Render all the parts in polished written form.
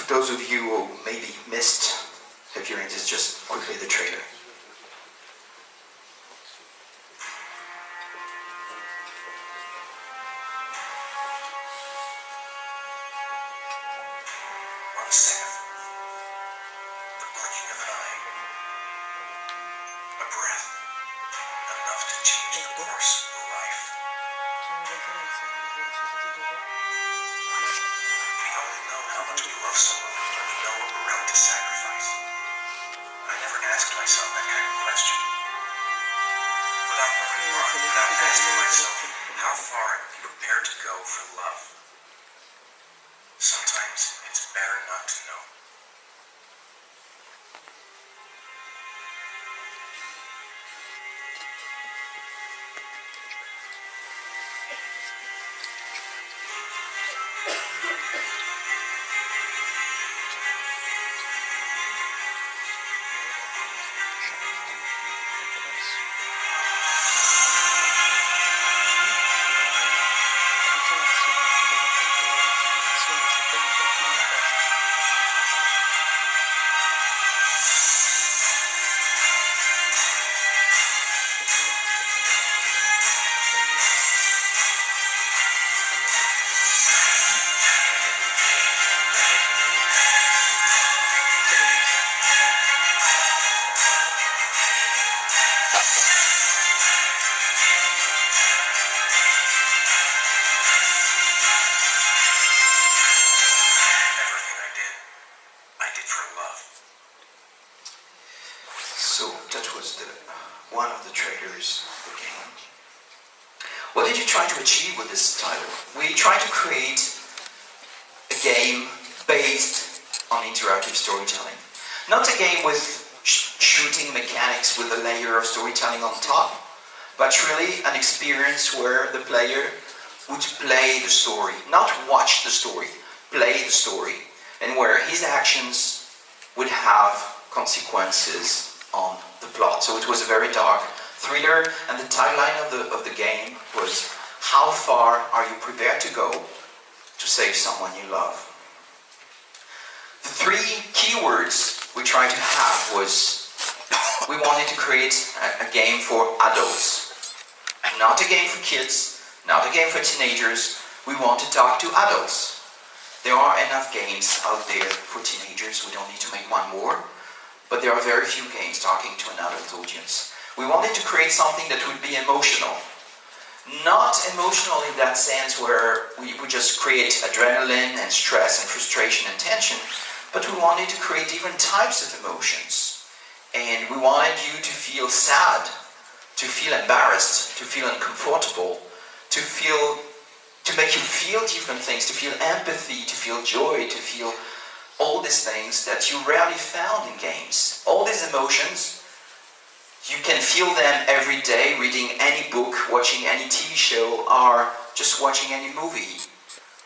for those of you who maybe missed hearing this, just quickly the trailer. One of the trailers of the game. What did you try to achieve with this title? We tried to create a game based on interactive storytelling. Not a game with shooting mechanics with a layer of storytelling on top, but really an experience where the player would play the story, not watch the story, play the story, and where his actions would have consequences on the plot. So it was a very dark thriller, and the tagline of the game was, how far are you prepared to go to save someone you love? The three keywords we tried to have was, we wanted to create a game for adults, not a game for kids, not a game for teenagers. We want to talk to adults. There are enough games out there for teenagers, we don't need to make one more. But there are very few games talking to an adult audience. We wanted to create something that would be emotional. Not emotional in that sense where we would just create adrenaline and stress and frustration and tension, but we wanted to create different types of emotions. And we wanted you to feel sad, to feel embarrassed, to feel uncomfortable, to make you feel different things, to feel empathy, to feel joy, to feel all these things that you rarely found in games. All these emotions, you can feel them every day reading any book, watching any TV show, or just watching any movie.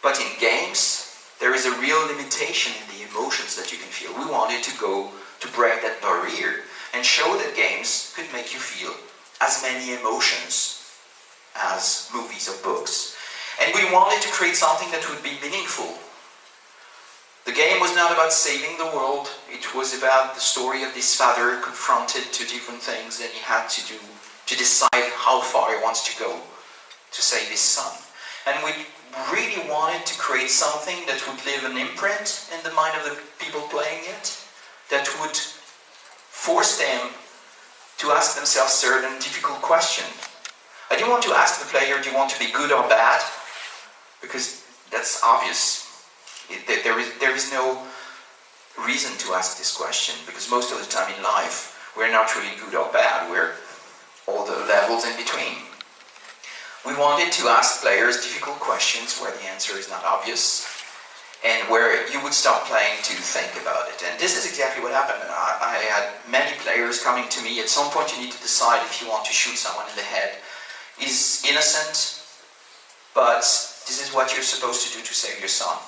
But in games, there is a real limitation in the emotions that you can feel. We wanted to break that barrier and show that games could make you feel as many emotions as movies or books. And we wanted to create something that would be meaningful. The game was not about saving the world, it was about the story of this father confronted to different things, and he had to decide how far he wants to go to save his son. And we really wanted to create something that would leave an imprint in the mind of the people playing it, that would force them to ask themselves certain difficult questions. I didn't want to ask the player, do you want to be good or bad? Because that's obvious. There is no reason to ask this question, because most of the time in life we're not really good or bad, we're all the levels in between. We wanted to ask players difficult questions where the answer is not obvious, and where you would start playing to think about it. And this is exactly what happened. I had many players coming to me. At some point you need to decide if you want to shoot someone in the head. Is innocent, but this is what you're supposed to do to save your son.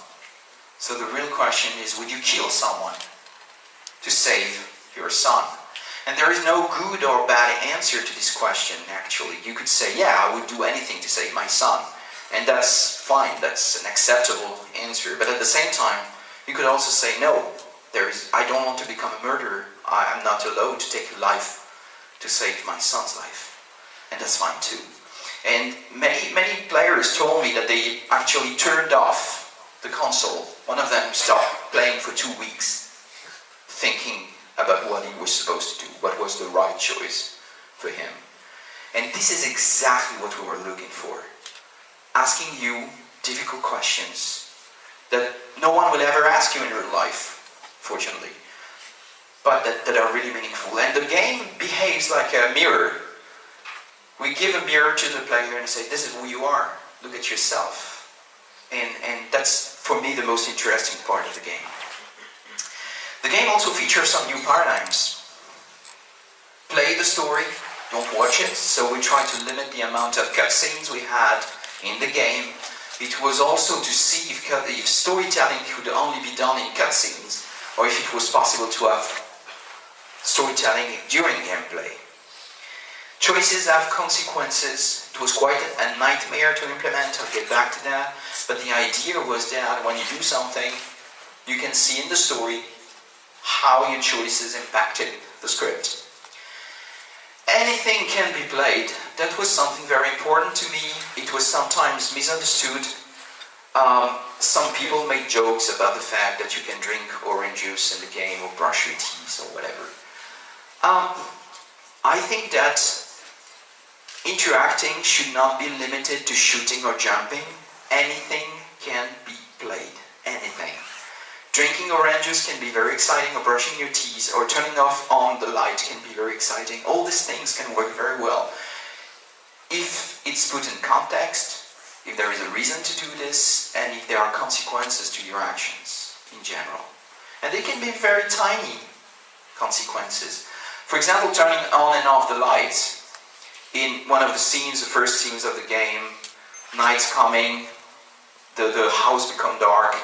So the real question is, would you kill someone to save your son? And there is no good or bad answer to this question, actually. You could say, yeah, I would do anything to save my son. And that's fine, that's an acceptable answer. But at the same time, You could also say, no, I don't want to become a murderer. I'm not allowed to take a life to save my son's life. And that's fine too. And many players told me that they actually turned off the console. One of them stopped playing for 2 weeks, thinking about what he was supposed to do, what was the right choice for him. And this is exactly what we were looking for. Asking you difficult questions that no one will ever ask you in your life, fortunately, but that are really meaningful. And the game behaves like a mirror. We give a mirror to the player and say, this is who you are, look at yourself. And that's, for me, the most interesting part of the game. The game also features some new paradigms. Play the story, don't watch it. So we try to limit the amount of cutscenes we had in the game. It was also to see if storytelling could only be done in cutscenes, or if it was possible to have storytelling during gameplay. Choices have consequences. It was quite a nightmare to implement. I'll get back to that. But the idea was that when you do something, you can see in the story how your choices impacted the script. Anything can be played. That was something very important to me. It was sometimes misunderstood. Some people made jokes about the fact that you can drink orange juice in the game or brush your teeth or whatever. I think that interacting should not be limited to shooting or jumping. Anything can be played. Anything. Drinking orange juice can be very exciting, or brushing your teeth, or turning off on the light can be very exciting. All these things can work very well. If it's put in context, if there is a reason to do this, and if there are consequences to your actions in general. And they can be very tiny consequences. For example, turning on and off the lights. In one of the scenes, the first scenes of the game, night's coming, the house becomes dark.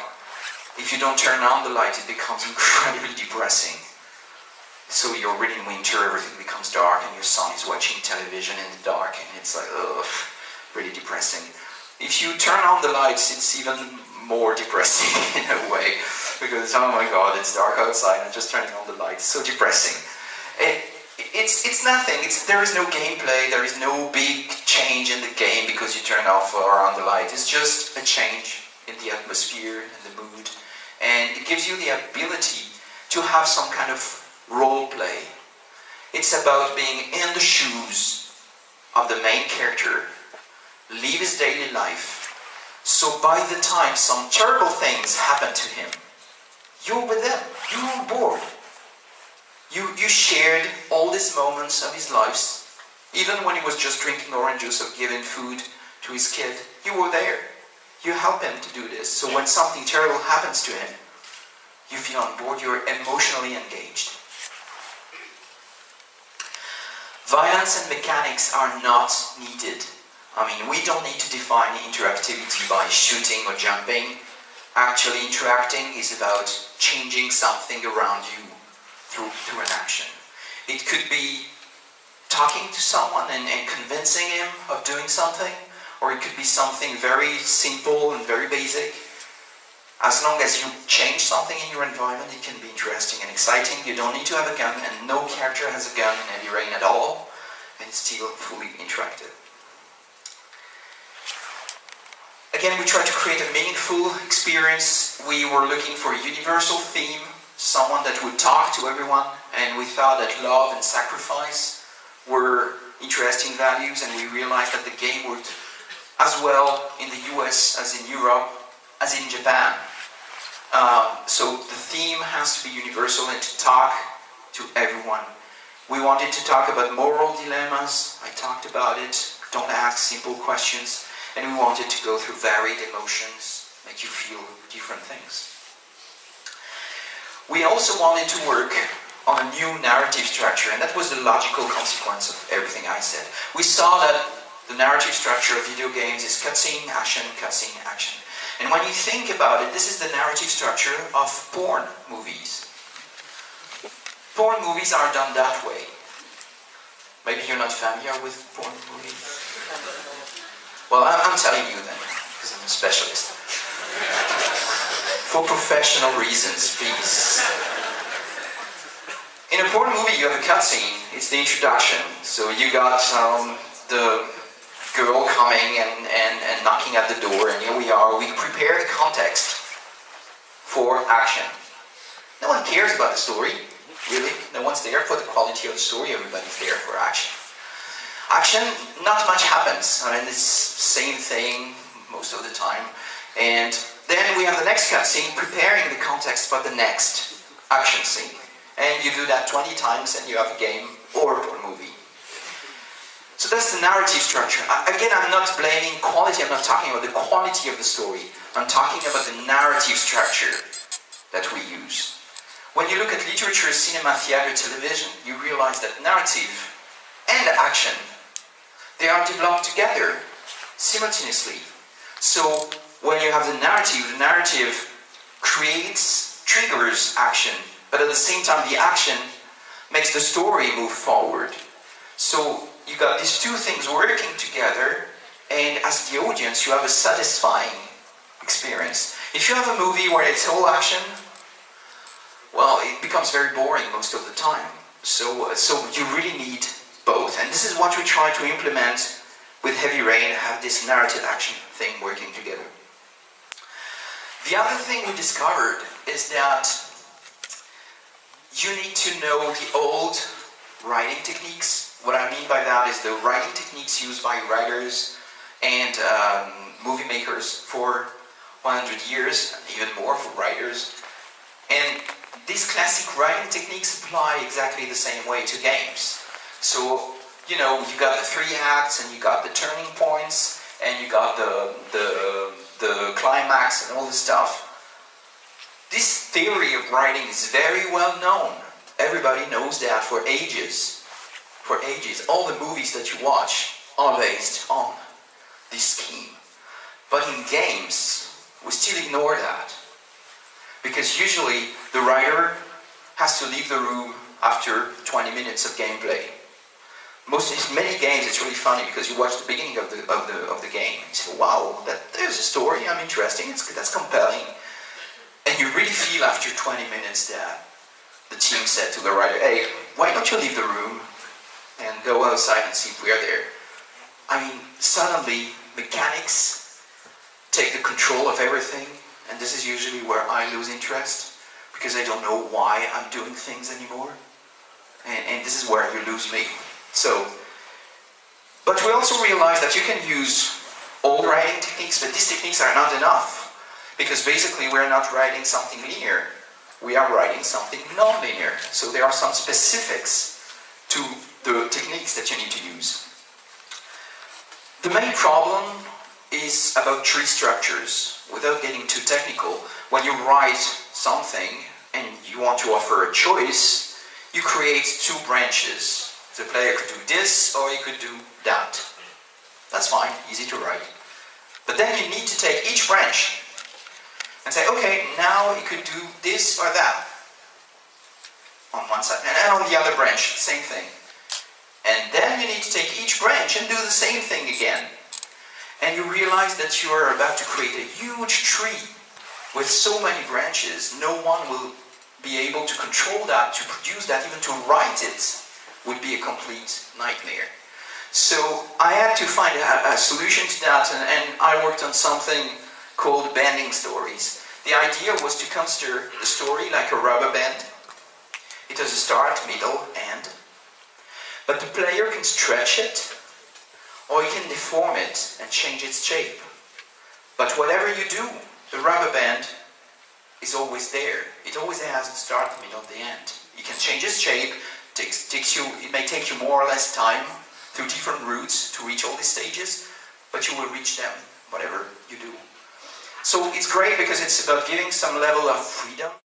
If you don't turn on the light, it becomes incredibly depressing. So you're already in winter, everything becomes dark, and your son is watching television in the dark, and it's like, ugh, pretty depressing. If you turn on the lights, it's even more depressing in a way, because, oh my god, it's dark outside, and just turning on the lights, so depressing. It's nothing. There is no gameplay, there is no big change in the game because you turn off or on the light. It's just a change in the atmosphere and the mood. And it gives you the ability to have some kind of role play. It's about being in the shoes of the main character, live his daily life. So by the time some terrible things happen to him, you're with them, you're on board. You shared all these moments of his life, even when he was just drinking orange juice or giving food to his kid. You were there. You help him to do this. So when something terrible happens to him, you feel on board, you're emotionally engaged. Violence and mechanics are not needed. I mean, we don't need to define interactivity by shooting or jumping. Actually, interacting is about changing something around you through an action. It could be talking to someone and convincing him of doing something, or it could be something very simple and very basic. As long as you change something in your environment, it can be interesting and exciting. You don't need to have a gun, and no character has a gun in Heavy Rain at all, and it's still fully interactive. Again, we try to create a meaningful experience. We were looking for a universal theme, someone that would talk to everyone, and we thought that love and sacrifice were interesting values, and we realized that the game worked as well in the US as in Europe, as in Japan. So the theme has to be universal and to talk to everyone. We wanted to talk about moral dilemmas. I talked about it. Don't ask simple questions. And we wanted to go through varied emotions, make you feel different things. We also wanted to work on a new narrative structure, and that was the logical consequence of everything I said. We saw that the narrative structure of video games is cutscene, action, action. And when you think about it, this is the narrative structure of porn movies. Porn movies are done that way. Maybe you're not familiar with porn movies? Well, I'm telling you then, because I'm a specialist. For professional reasons, please. In a porn movie, you have a cutscene. It's the introduction. So you got the girl coming and knocking at the door, and here we are. We prepare the context for action. No one cares about the story, really. No one's there for the quality of the story. Everybody's there for action. Action, not much happens. I mean, it's the same thing most of the time. And then we have the next cutscene, preparing the context for the next action scene. And you do that 20 times and you have a game or a movie. So that's the narrative structure. Again, I'm not blaming quality. I'm not talking about the quality of the story. I'm talking about the narrative structure that we use. When you look at literature, cinema, theater, television, you realize that narrative and action, they are developed together, simultaneously. So when you have the narrative triggers action, but at the same time the action makes the story move forward. So you got these two things working together, and as the audience you have a satisfying experience. If you have a movie where it's all action, well, it becomes very boring most of the time. So you really need both, and this is what we try to implement with Heavy Rain, have this narrative action thing working together. The other thing we discovered is that you need to know the old writing techniques. What I mean by that is the writing techniques used by writers and movie makers for 100 years, and even more for writers. And these classic writing techniques apply exactly the same way to games. So, you know, you got the 3 acts, and you got the turning points, and you got the climax and all this stuff. This theory of writing is very well known. Everybody knows that for ages. For ages. All the movies that you watch are based on this scheme. But in games, we still ignore that. Because usually the writer has to leave the room after 20 minutes of gameplay. In many games, it's really funny because you watch the beginning of the game and you say, wow, there's a story, I'm interesting, that's compelling. And you really feel after 20 minutes that the team said to the writer, hey, why don't you leave the room and go outside and see if we are there? I mean, suddenly mechanics take the control of everything, and this is usually where I lose interest because I don't know why I'm doing things anymore. And this is where you lose me. But we also realize that you can use old writing techniques, but these techniques are not enough. Because basically we're not writing something linear, we are writing something non-linear. So there are some specifics to the techniques that you need to use. The main problem is about tree structures. Without getting too technical, when you write something and you want to offer a choice, you create 2 branches. The player could do this, or he could do that. That's fine, easy to write. But then you need to take each branch and say, okay, now he could do this or that on one side, and on the other branch, same thing. And then you need to take each branch and do the same thing again. And you realize that you are about to create a huge tree with so many branches. No one will be able to control that, to produce that, even to write it would be a complete nightmare. So I had to find a solution to that, and I worked on something called banding stories. The idea was to consider the story like a rubber band. It has a start, middle, end. But the player can stretch it, or he can deform it and change its shape. But whatever you do, the rubber band is always there. It always has the start, the middle, the end. You can change its shape. It may take you more or less time through different routes to reach all these stages, but you will reach them, whatever you do. So it's great because it's about giving some level of freedom.